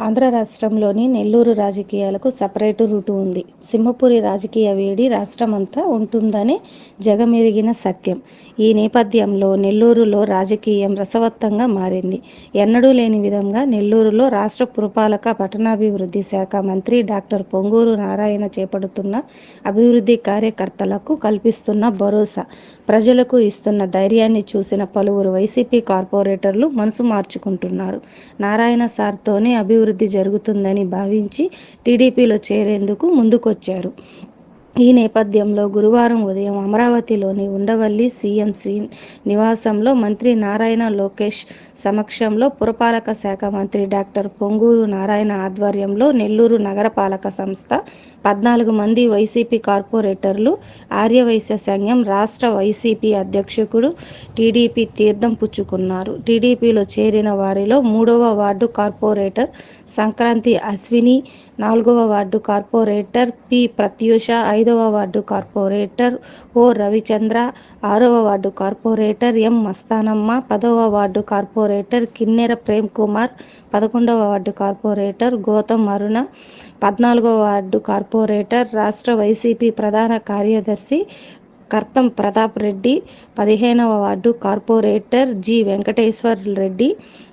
ఆంధ్ర రాష్ట్రంలోని నెల్లూరు రాజకీయాలకు separate route ఉంది. సింహపురి రాజకీయ వేడి రాష్ట్రమంతా ఉంటుందనే జగమెరిగిన సత్యం. ఈ నేపథ్యంలో నెల్లూరులో రాజకీయం రసవత్తంగా మారింది. ఎన్నడూ లేని విధంగా నెల్లూరులో రాష్ట్ర పురపాలక పట్టణాభివృద్ధి శాఖ మంత్రి డాక్టర్ పొంగూరు నారాయణ చేపడుతున్న అభివృద్ధి కార్యకర్తలకు కల్పిస్తున్న భరోసా, ప్రజలకు ఇస్తున్న ధైర్యాన్ని చూసిన పలువురు వైసీపీ కార్పొరేటర్లు మనసు మార్చుకుంటున్నారు. నారాయణ సార్తోనే అభివృద్ధి జరుగుతుందని భావించి టీడీపీలో చేరేందుకు ముందుకొచ్చారు. ఈ నేపథ్యంలో గురువారం ఉదయం అమరావతిలోని ఉండవల్లి సీఎం నివాసంలో మంత్రి నారాయణ లోకేష్ సమక్షంలో పురపాలక శాఖ మంత్రి డాక్టర్ పొంగూరు నారాయణ ఆధ్వర్యంలో నెల్లూరు నగరపాలక సంస్థ 14 మంది వైసీపీ కార్పొరేటర్లు, ఆర్యవైశ్య సంఘం రాష్ట్ర వైసీపీ అధ్యక్షుడు టీడీపీ తీర్థం పుచ్చుకున్నారు. టీడీపీలో చేరిన వారిలో 3వ వార్డు కార్పొరేటర్ సంక్రాంతి అశ్విని, 4వ వార్డు కార్పొరేటర్ పి ప్రత్యూష, 5వ వార్డు కార్పొరేటర్ ఓ రవిచంద్ర, 6వ వార్డు కార్పొరేటర్ ఎం మస్తానమ్మ, 10వ వార్డు కార్పొరేటర్ కిన్నెర ప్రేమ్ కుమార్, 11వ వార్డు కార్పొరేటర్ గౌతమ్ అరుణ, 14వ వార్డు కార్పొరేటర్ రాష్ట్ర వైసీపీ ప్రధాన కార్యదర్శి కర్తం ప్రతాప్ రెడ్డి, 15వ ward corporator G Venkateswar Reddy,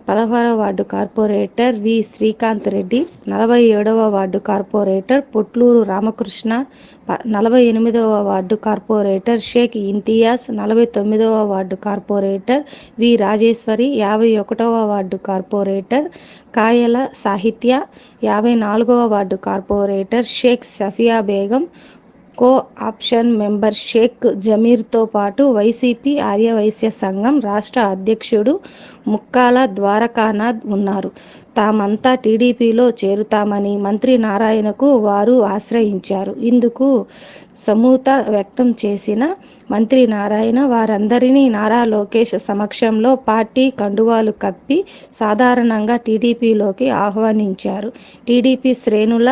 16వ ward corporator V Srikanth Reddy, 47వ వార్డు కార్పొరేటర్ పొట్లూరు రామకృష్ణ, 48వ వార్డు కార్పొరేటర్ షేక్ ఇంతియాజ్, 49వ వార్డు కార్పొరేటర్ వి రాజేశ్వరి, 51వ వార్డు కార్పొరేటర్ కాయల సాహిత్య, 54వ ward corporator Sheikh Safia Begum, co option member Sheikh జమీర్తో పాటు వైసీపీ ఆర్యవైశ్య సంఘం రాష్ట్ర అధ్యక్షుడు ముక్కాల ద్వారకానాథ్ ఉన్నారు. తామంతా టీడీపీలో చేరుతామని మంత్రి నారాయణకు వారు ఆశ్రయించారు. ఇందుకు సమూత వ్యక్తం చేసిన మంత్రి నారాయణ వారందరినీ నారా లోకేష్ సమక్షంలో పార్టీ కండువాలు కప్పి సాధారణంగా టీడీపీలోకి ఆహ్వానించారు. టీడీపీ శ్రేణుల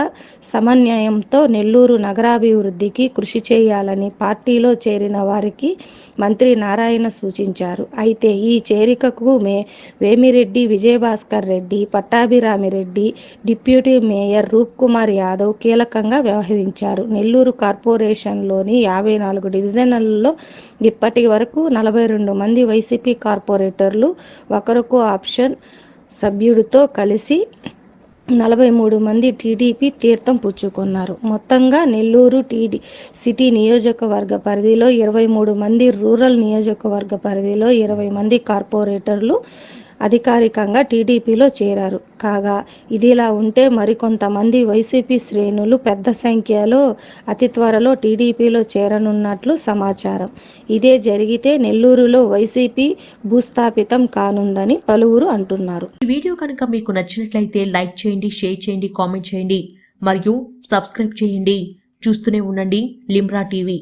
సమన్వయంతో నెల్లూరు నగరాభివృద్ధికి కృషి చేయాలని పార్టీలో చేరిన వారికి మంత్రి నారాయణ సూచించారు. అయితే ఈ చేరికకు వేమిరెడ్డి విజయభాస్కర్ రెడ్డి, పట్టాభిరామిరెడ్డి, డిప్యూటీ మేయర్ రూప్ కుమార్ యాదవ్ కీలకంగా వ్యవహరించారు. నెల్లూరు కార్పొరేషన్లోని 54 డివిజన్లలో ఇప్పటి వరకు 42 మంది వైసీపీ కార్పొరేటర్లు, ఒకరు ఆప్షన్ సభ్యుడితో కలిసి 43 మంది టీడీపీ తీర్థం పుచ్చుకున్నారు. మొత్తంగా నెల్లూరు సిటీ నియోజకవర్గ పరిధిలో 23 మంది, రూరల్ నియోజకవర్గ పరిధిలో 20 మంది కార్పొరేటర్లు అధికారికంగా టీడీపీలో చేరారు. కాగా ఇదిలా ఉంటే మరికొంతమంది వైసీపీ శ్రేణులు పెద్ద సంఖ్యలో అతి త్వరలో టీడీపీలో చేరనున్నట్లు సమాచారం. ఇదే జరిగితే నెల్లూరులో వైసీపీ భూస్థాపితం కానుందని పలువురు అంటున్నారు. ఈ వీడియో కనుక మీకు నచ్చినట్లయితే లైక్ చేయండి, షేర్ చేయండి, కామెంట్ చేయండి మరియు సబ్స్క్రైబ్ చేయండి. చూస్తూనే ఉండండి లిమ్రా టీవీ.